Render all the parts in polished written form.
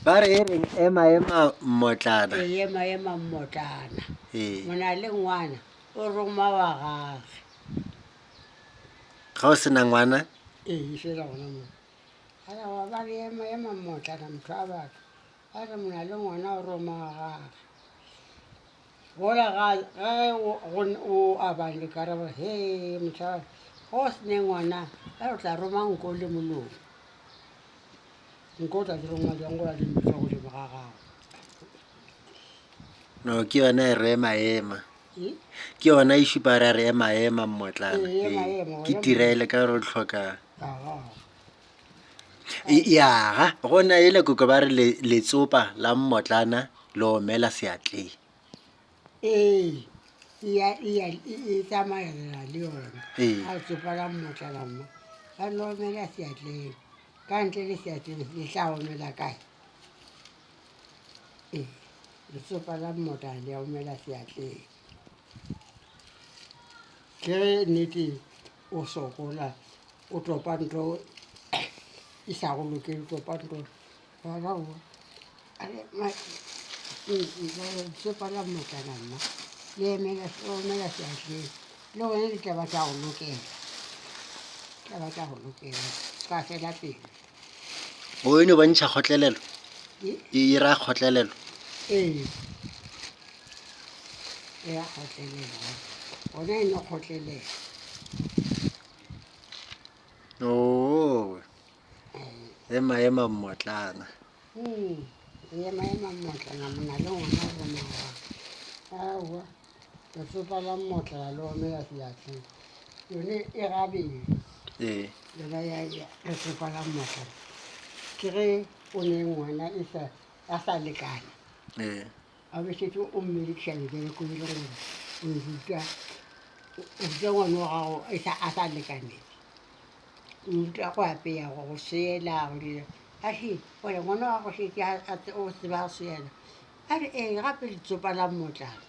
ba re e reng ema mmotlana. ema mmotlana. Ee. Mona le ngwana o roma wa gage. Ga o sena ngwana Ee, fela gona mo. Ala wa ba re ema mmotlana motho a batho. A re mona le ngwana o roma wa gage. Gola ga o abang le karabo, he motho go sene ngwana a o tla roma nko le molomo. Nko o tla dira ngwa jang gola le mpitsa godimo ga gago. no ke yona e re ema ke yona e šupa re re ema mmotlana. Ke tirele ka re o tlhoka yaga gona ele koko ba re letsopa la mmotlana le omela seatleng. Ee, e tsamaela le yona. A letsopa la mmotlana mma ba le omela seatleng, ka ntle le seatleng le tla omela kae. Ee, letsopa la mmotlana le omela seatleng. Ke ge nnete o sokola o topa ntho e sa go lokele, topa ntho letsopa la mmotlana mma le omela seatleng, le gone di tla ba tša go lokela, tla ba tša go lokela ka fela pele. o ene o bontšha kgotlelelo e ra kgotlelelo. Ee, e ya kgotlelela gona e no kgotlelela. o ema mmotlana. ema mmotlana mona le ngwana o romaga. Aowa, letsopa la mmotlana le omela seatleng yone e gabedi. Yona ya letsopa la mmotlana ke ge o ne ngwana a sa lekane, a bešetse o mmedikišane kereko e le gore o ruta ngwana wa gago a sa lekaneng, o ruta go apea, go seela, go dira. Ahe gore ngwana wa gago šetse o tseba go seela, a re ee gape letsopa la mmotlana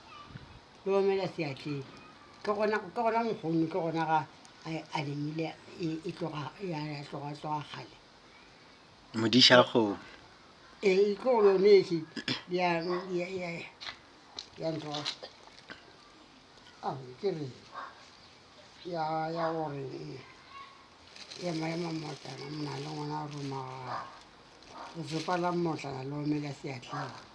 le omela seatleng. Ke gona nkgono, ke gona ga a lemile e tloga kgale. modiša kgomo. Ee, ke go yone efe ya ntho ke re ya gore ema mmotlana mona le ngwana o romaga, letsopa la mmotlana le omela seatleng.